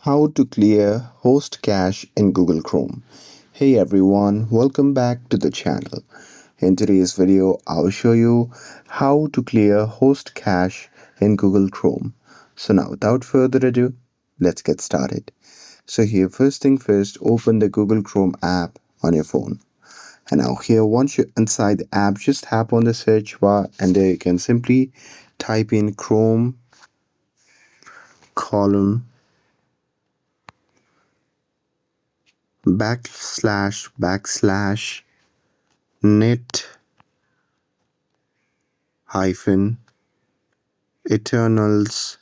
How to clear host cache in Google Chrome. Hey everyone, welcome back to the channel. In today's video, I'll show you how to clear host cache in Google Chrome. So now without further ado, let's get started. So here, first thing first, open the Google Chrome app on your phone. And now here, once you're inside the app, just tap on the search bar and there you can simply type in Chrome column // net hyphen eternals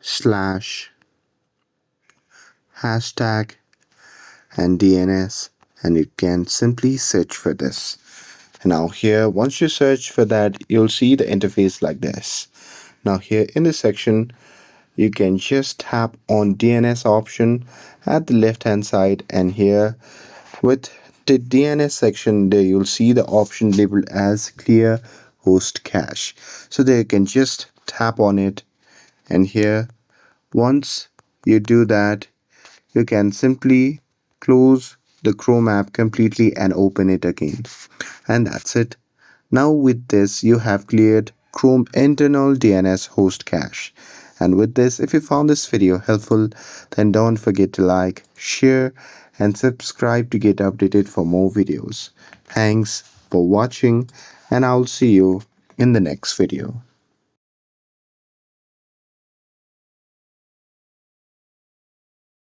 slash hashtag and DNS, and you can simply search for this. Now here, once you search for that, you'll see the interface like this. Now here in this section, you can just tap on DNS option at the left hand side, and here with the DNS section there you'll see the option labeled as clear host cache. So there you can just tap on it, and here once you do that you can simply close the Chrome app completely and open it again, and that's it. Now with this you have cleared Chrome internal DNS host cache. And with this, if you found this video helpful, then don't forget to like, share and subscribe to get updated for more videos. Thanks for watching, and I'll see you in the next video.